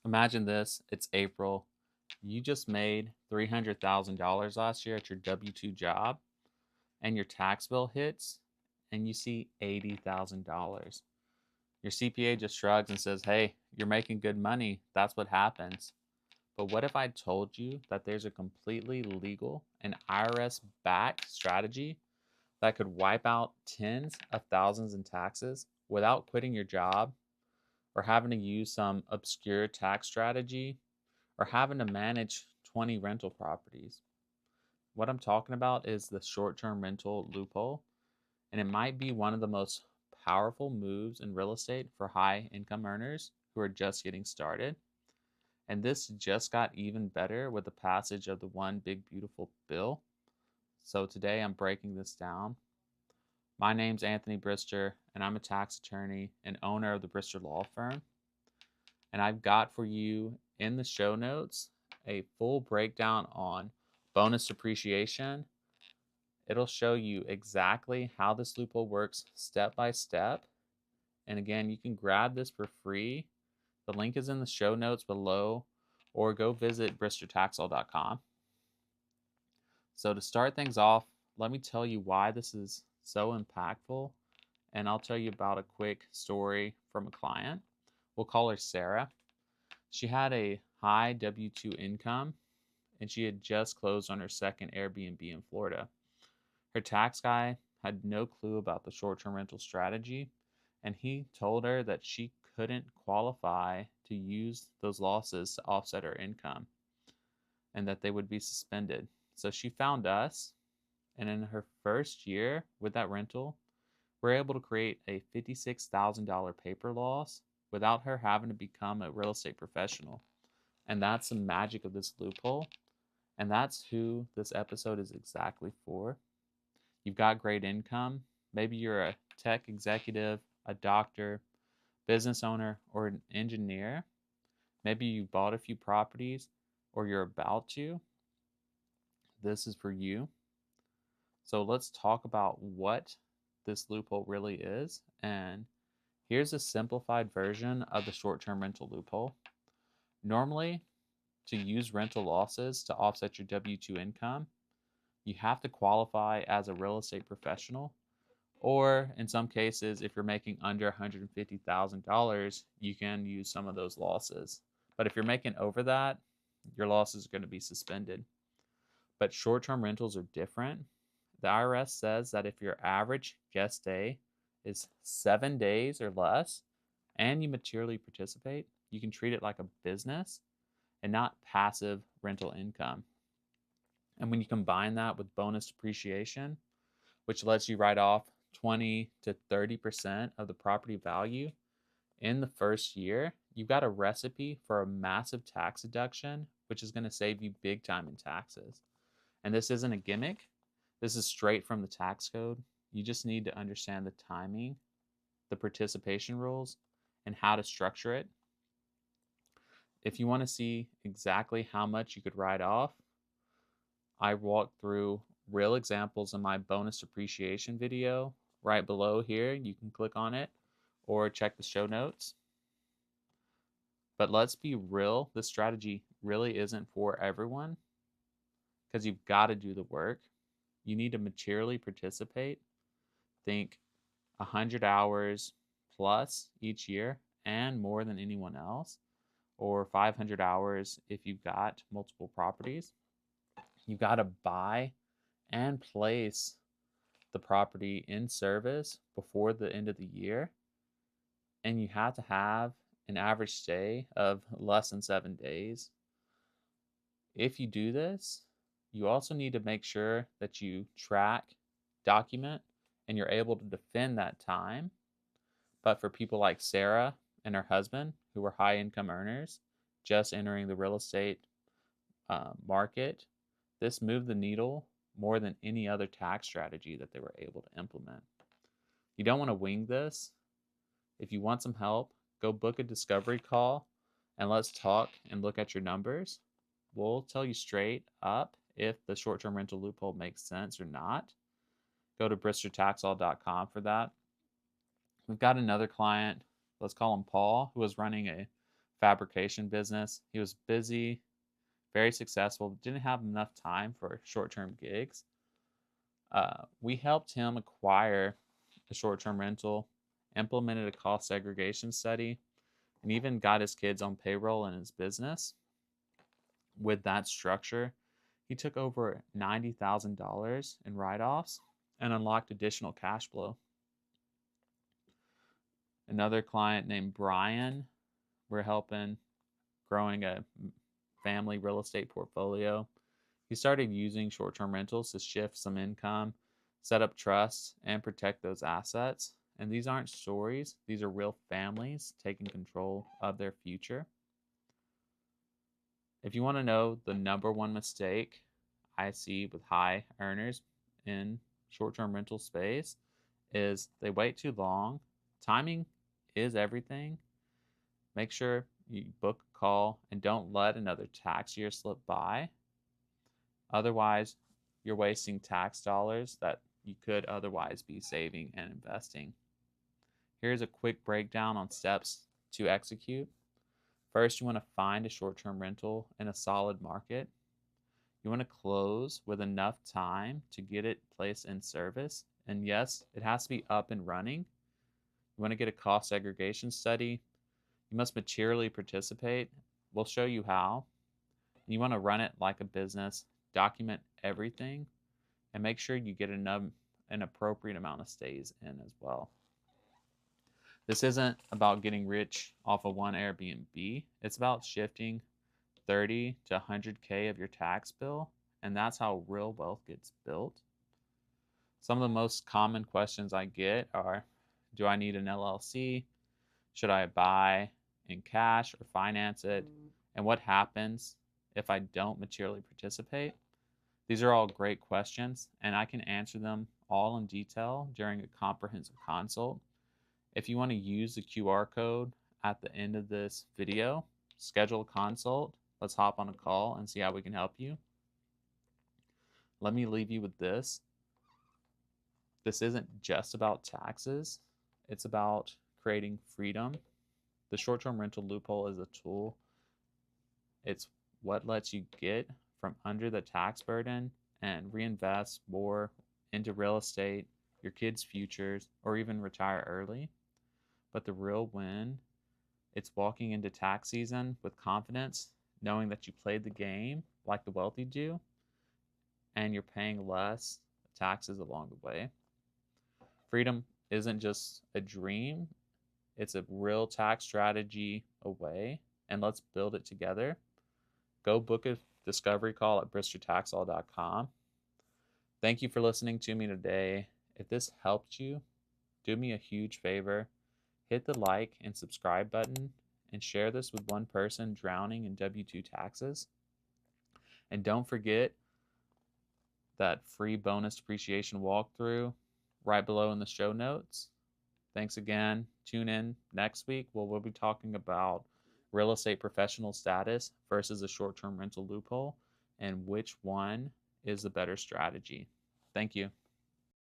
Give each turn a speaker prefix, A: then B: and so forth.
A: Imagine this, it's April. You just made $300,000 last year at your W-2 job, and your tax bill hits, and you see $80,000. Your CPA just shrugs and says, hey, you're making good money. That's what happens. But what if I told you that there's a completely legal and IRS-backed strategy that could wipe out tens of thousands in taxes without quitting your job or having to use some obscure tax strategy or having to manage 20 rental properties? What I'm talking about is the short-term rental loophole, and it might be one of the most powerful moves in real estate for high income earners who are just getting started. And this just got even better with the passage of the One Big Beautiful Bill. So today I'm breaking this down. My name's Anthony Brister, and I'm a tax attorney and owner of the Brister Law firm. And I've got for you in the show notes a full breakdown on bonus depreciation. It'll show you exactly how this loophole works step by step. And again, you can grab this for free. The link is in the show notes below, or go visit bristertaxlaw.com. So to start things off, let me tell you why this is so impactful, and I'll tell you about a quick story from a client. We'll call her Sarah. She had a high W-2 income, and she had just closed on her second Airbnb in Florida. Her tax guy had no clue about the short-term rental strategy, and he told her that she couldn't qualify to use those losses to offset her income and that they would be suspended. So she found us, and in her first year with that rental, we're able to create a $56,000 paper loss without her having to become a real estate professional. And that's the magic of this loophole. And that's who this episode is exactly for. You've got great income. Maybe you're a tech executive, a doctor, business owner, or an engineer. Maybe you bought a few properties or you're about to. This is for you. So let's talk about what this loophole really is. And here's a simplified version of the short-term rental loophole. Normally, to use rental losses to offset your W-2 income, you have to qualify as a real estate professional, or in some cases, if you're making under $150,000, you can use some of those losses. But if you're making over that, your losses are going to be suspended. But short-term rentals are different. The IRS says that if your average guest stay is 7 days or less and you materially participate, you can treat it like a business and not passive rental income. And when you combine that with bonus depreciation, which lets you write off 20 to 30% of the property value in the first year, you've got a recipe for a massive tax deduction, which is going to save you big time in taxes. And this isn't a gimmick. This is straight from the tax code. You just need to understand the timing, the participation rules, and how to structure it. If you want to see exactly how much you could write off, I walked through real examples in my bonus depreciation video right below here. You can click on it or check the show notes. But let's be real, this strategy really isn't for everyone because you've got to do the work. You need to materially participate. Think 100 hours plus each year and more than anyone else, or 500 hours if you've got multiple properties. You've got to buy and place the property in service before the end of the year. And you have to have an average stay of less than 7 days. If you do this, you also need to make sure that you track, document, and you're able to defend that time. But for people like Sarah and her husband, who were high income earners, just entering the real estate market, this moved the needle more than any other tax strategy that they were able to implement. You don't want to wing this. If you want some help, go book a discovery call and let's talk and look at your numbers. We'll tell you straight up if the short-term rental loophole makes sense or not. Go to bristertaxlaw.com for that. We've got another client, let's call him Paul, who was running a fabrication business. He was busy, very successful, but didn't have enough time for short-term gigs. We helped him acquire a short-term rental, implemented a cost segregation study, and even got his kids on payroll in his business. With that structure, he took over $90,000 in write-offs and unlocked additional cash flow. Another client named Brian, we're helping growing a family real estate portfolio. He started using short-term rentals to shift some income, set up trusts, and protect those assets. And these aren't stories, these are real families taking control of their future. If you want to know the number one mistake I see with high earners in short-term rental space is they wait too long. Timing is everything. Make sure you book a call and don't let another tax year slip by. Otherwise, you're wasting tax dollars that you could otherwise be saving and investing. Here's a quick breakdown on steps to execute. First, you want to find a short-term rental in a solid market. You want to close with enough time to get it placed in service. And yes, it has to be up and running. You want to get a cost segregation study. You must materially participate. We'll show you how. And you want to run it like a business, document everything, and make sure you get an appropriate amount of stays in as well. This isn't about getting rich off of one Airbnb. It's about shifting 30 to 100K of your tax bill, and that's how real wealth gets built. Some of the most common questions I get are, do I need an LLC? Should I buy in cash or finance it? And what happens if I don't materially participate? These are all great questions, and I can answer them all in detail during a comprehensive consult. If you want to use the QR code at the end of this video, schedule a consult. Let's hop on a call and see how we can help you. Let me leave you with this. This isn't just about taxes. It's about creating freedom. The short-term rental loophole is a tool. It's what lets you get from under the tax burden and reinvest more into real estate, your kids' futures, or even retire early. But the real win, it's walking into tax season with confidence, knowing that you played the game like the wealthy do, and you're paying less taxes along the way. Freedom isn't just a dream, it's a real tax strategy away, and let's build it together. Go book a discovery call at bristertaxlaw.com. Thank you for listening to me today. If this helped you, do me a huge favor. Hit the like and subscribe button and share this with one person drowning in W-2 taxes. And don't forget that free bonus depreciation walkthrough right below in the show notes. Thanks again. Tune in next week where we'll be talking about real estate professional status versus a short-term rental loophole and which one is the better strategy. Thank you.